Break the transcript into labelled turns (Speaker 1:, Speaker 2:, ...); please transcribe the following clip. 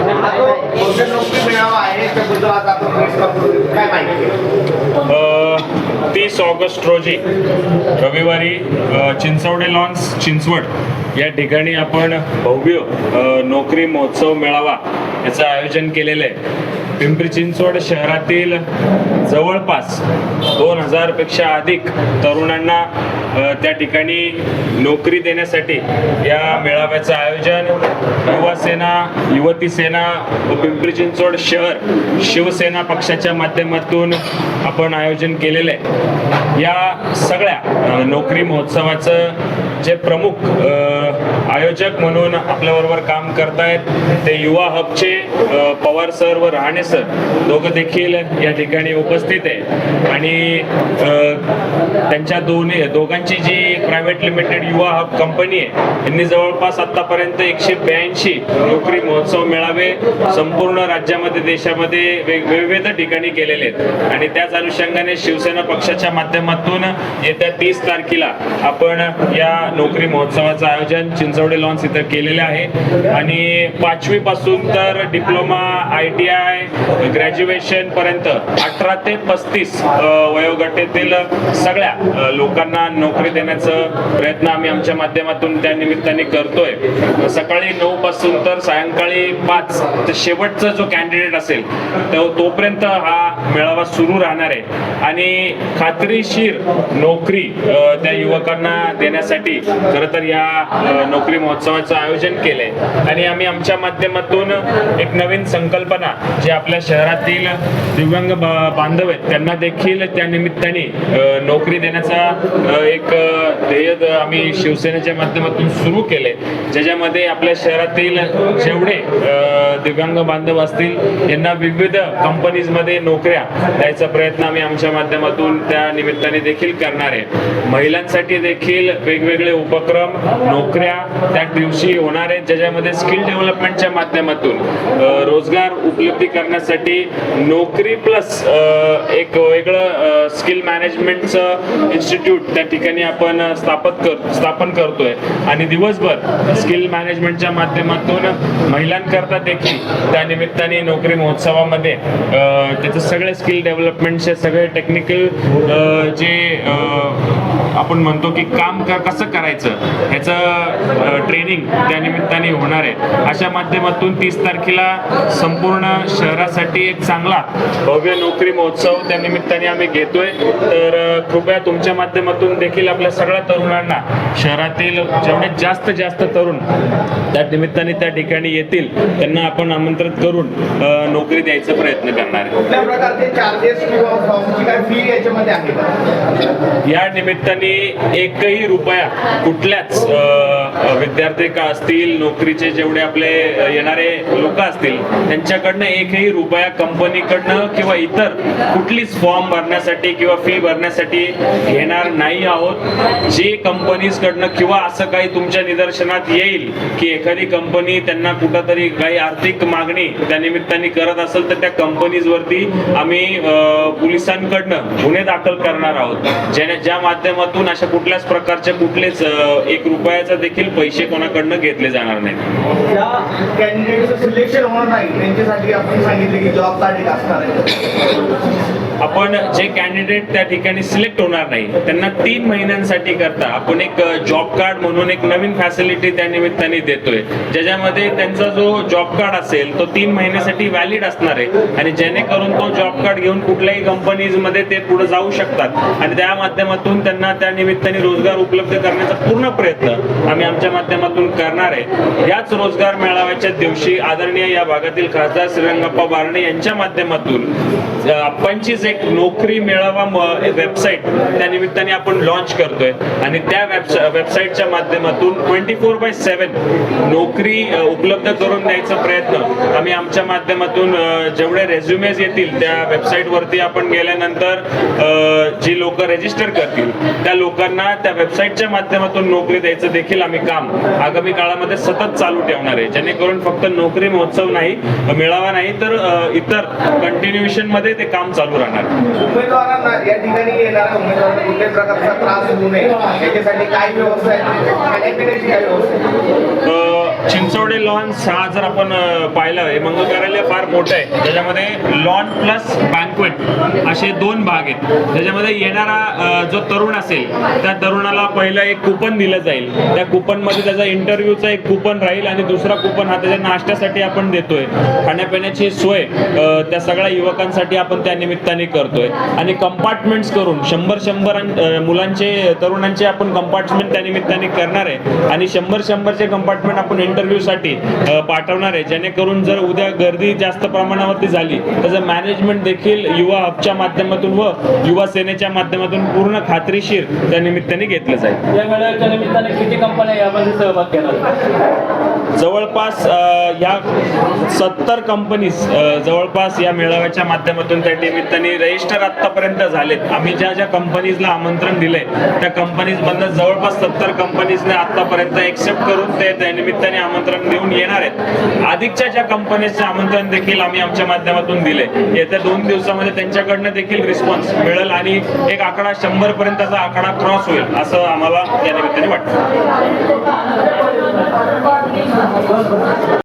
Speaker 1: नोकरी मिळावा आहे त्याबद्दल आज आपण काय माहिती?
Speaker 2: 30 ऑगस्ट रोजी रविवारी चिंचवडे लॉन्स चिंचवड या ठिकाणी आपण भव्य नोकरी महोत्सव मेळावा याचं आयोजन केलेलं आहे. पिंपरी चिंचवड शहरातील जवळपास 2000 पेक्षा अधिक तरुणांना त्या ठिकाणी नोकरी देण्यासाठी या मेळाव्याचं आयोजन युवा सेना, युवती सेना व पिंपरी चिंचवड शहर शिवसेना पक्षाच्या माध्यमातून आपण आयोजन केलेलं आहे. या सगळ्या नोकरी महोत्सवाचं जे प्रमुख आयोजक म्हणून आपल्याबरोबर काम करतायत ते युवा हबचे पवार सर व रहाणे सर दोघं देखील या ठिकाणी उपस्थित आहे. आणि त्यांच्या दोघांची जी प्रायव्हेट लिमिटेड युवा हब कंपनी आहे यांनी जवळपास आतापर्यंत 182 नोकरी महोत्सव मेळावे संपूर्ण राज्यामध्ये देशामध्ये विविध ठिकाणी केलेले आहेत. आणि त्याच अनुषंगाने शिवसेना पक्षाच्या माध्यमातून येत्या 30 तारखेला आपण या नोकरी महोत्सवाचं आयोजन चिंचवडे लॉन्स इथं केलेलं आहे. आणि 5वी पासून तर डिप्लोमा, ITI, ग्रॅज्युएशन पर्यंत 18 ते 35 वयोगटातील सगळ्या लोकांना नोकरी देण्याचा प्रयत्न आम्ही आमच्या माध्यमातून त्या निमित्ताने करतोय. सकाळी 9 पासून तर सायंकाळी 5 तर शेवटचा जो कॅन्डिडेट असेल तोपर्यंत हा मेळावा सुरू राहणार आहे. आणि खात्रीशीर नोकरी त्या युवकांना देण्यासाठी खरं तर या नोकरी महोत्सवाचं आयोजन केलंय. आणि आम्ही आमच्या माध्यमातून एक नवीन संकल्पना जे आपल्या शहरातील दिव्यांग बांधव आहेत त्यांना देखील त्या निमित्ताने नोकरी देण्याचा एक ध्येय आम्ही शिवसेनेच्या माध्यमातून सुरू केले, ज्याच्यामध्ये आपल्या शहरातील जेवढे दिव्यांग बांधव असतील यांना विविध कंपनीजमध्ये नोकऱ्या द्यायचा प्रयत्न आम्ही आमच्या माध्यमातून त्या निमित्ताने देखील करणार आहे. महिलांसाठी देखील वेगवेगळे उपक्रम, नोकऱ्या त्या दिवशी होणार आहेत, ज्याच्यामध्ये स्किल डेव्हलपमेंटच्या माध्यमातून रोजगार उपलब्धी करण्यासाठी नोकरी प्लस एक वेगळं स्किल मॅनेजमेंटचं इन्स्टिट्यूट त्या ठिकाणी आपण स्थापन करतोय. आणि दिवसभर स्किल मॅनेजमेंटच्या माध्यमातून महिलांकरता देखील त्या निमित्ताने नोकरी महोत्सवामध्ये त्याचे सगळे स्किल डेव्हलपमेंटचे सगळे टेक्निकल जे आपण म्हणतो की काम कसं करायचं ह्याचं ट्रेनिंग त्या निमित्ताने होणार आहे. अशा माध्यमातून 30 तारखेला संपूर्ण शहरासाठी एक चांगला भव्य नोकरी महोत्सव त्या निमित्ताने आम्ही घेतोय. तर कृपया तुमच्या माध्यमातून देखील आपल्या सगळ्या तरुणांना शहरातील जेवढे जास्त तरुण त्या निमित्ताने त्या ठिकाणी येतील त्यांना आपण आमंत्रित करून नोकरी द्यायचा प्रयत्न करणार आहे.
Speaker 1: कुठल्या प्रकारचे चार्जेस किंवा फॉर्मची काय फी याच्यामध्ये आहे?
Speaker 2: या निमित्ताने एकही रुपया कुठल्याच विद्यार्थी का असतील, नोकरीचे जेवढे आपले येणारे लोक असतील त्यांच्याकडनं एकही रुपया कंपनीकडनं किंवा इतर कुठलीच फॉर्म भरण्यासाठी किंवा फी भरण्यासाठी घेणार नाही आहोत. जे कंपनीज कडनं किंवा असं काही तुमच्या निदर्शनात येईल की एखादी कंपनी त्यांना कुठंतरी काही आर्थिक मागणी त्या निमित्ताने करत असेल तर त्या कंपनीज वरती आम्ही पोलिसांकडनं गुन्हे दाखल करणार आहोत, ज्या माध्यमातून अशा कुठल्याच प्रकारचे कुठलेच 1 रुपयाचा देखील पैसे कोणाकडनं घेतले जाणार नाहीत.
Speaker 1: ज्या कॅन्डिडेटचं सिलेक्शन होणार नाही त्यांच्यासाठी आपण सांगितले की जॉब कार्ड असणार आहे.
Speaker 2: आपण जे कॅन्डिडेट त्या ठिकाणी सिलेक्ट होणार नाही त्यांना 3 महिन्यांसाठी करता आपण एक जॉब कार्ड म्हणून एक नवीन फॅसिलिटी त्या निमित्ताने देतोय, ज्याच्यामध्ये त्यांचा जो जॉब कार्ड असेल तो 3 महिन्यासाठी व्हॅलिड असणार आहे. आणि जेणेकरून तो जॉब कार्ड घेऊन कुठल्याही कंपनीज मध्ये ते पुढे जाऊ शकतात आणि त्या माध्यमातून त्यांना त्या निमित्ताने रोजगार उपलब्ध करण्याचा पूर्ण प्रयत्न आम्ही आमच्या माध्यमातून करणार आहे. याच रोजगार मेळाव्याच्या दिवशी आदरणीय या भागातील खासदार श्रीरंगप्पा बारणे यांच्या माध्यमातून आपणचीच एक नोकरी मेळावा वेबसाईट त्या निमित्ताने आपण लॉन्च करतोय. आणि त्या वेबसाईटच्या माध्यमातून 24/7 नोकरी उपलब्ध करून द्यायचा प्रयत्न आम्ही आमच्या माध्यमातून जेवढे रेझ्युमेज येतील त्या वेबसाईट वरती आपण गेल्यानंतर जी लोक रजिस्टर करतील त्या लोकांना त्या वेबसाईटच्या माध्यमातून नोकरी द्यायचं देखील आम्ही काम आगामी काळामध्ये सतत चालू ठेवणार आहे, जेणेकरून फक्त नोकरी महोत्सव नाही, मेळावा नाही तर इतर कंटिन्युएशन मध्ये ते काम चालू राहणार.
Speaker 1: उमेदवारांना या ठिकाणी येणाऱ्या उमेदवारांना कुठल्याही प्रकारचा त्रास होऊ नये याच्यासाठी काय व्यवस्था आहे? खाण्यापिण्याची काय व्यवस्था आहे?
Speaker 2: चिंचवडे लॉन्स हा जर आपण पाहिलं हे मंगल कार्यालय फार मोठं आहे. त्याच्यामध्ये लॉन प्लस बँक्वेट असे 2 भाग आहेत. त्याच्यामध्ये येणारा जो तरुण असेल त्या तरुणाला पहिलं एक कुपन दिलं जाईल. त्या कुपनमध्ये त्याचा इंटरव्ह्यूचा एक कुपन राहील आणि दुसरा कुपन हा त्याच्या नाश्त्यासाठी आपण देतोय. खाण्यापिण्याची सोय त्या सगळ्या युवकांसाठी आपण त्या निमित्ताने करतोय आणि कंपार्टमेंट्स करून 100 मुलांचे तरुणांचे आपण कंपार्टमेंट त्या निमित्ताने करणार आहे आणि 100चे कंपार्टमेंट आपण इंटरव्ह्यूसाठी पाठवणार आहे. जेणेकरून जर उद्या गर्दी जास्त प्रमाणावरती झाली त्याचं मॅनेजमेंट देखील युवा हबच्या माध्यमातून व युवा सेनेच्या माध्यमातून पूर्ण खात्रीशीर त्या निमित्ताने घेतलं जाईल.
Speaker 3: या मेळाव्याच्या निमित्ताने किती कंपन्या यामध्ये सहभाग घेणार?
Speaker 2: जवळपास ह्या 70 कंपनीज जवळपास या मेळाव्याच्या माध्यमातून त्या निमित्ताने रजिस्टर आतापर्यंत झालेत. आम्ही ज्या ज्या कंपनीजला आमंत्रण दिलंय त्या कंपनीजमधनं जवळपास 70 कंपनीजने आतापर्यंत एक्सेप्ट करून ते त्या निमित्ताने आमंत्रण देऊन येणार आहेत. अधिकच्या ज्या कंपनीजचे आमंत्रण देखील आम्ही आमच्या माध्यमातून दिले. येत्या 2 दिवसामध्ये त्यांच्याकडनं देखील रिस्पॉन्स मिळेल आणि एक आकडा 100 पर्यंतचा आकडा क्रॉस होईल असं आम्हाला या निमित्ताने वाटतं.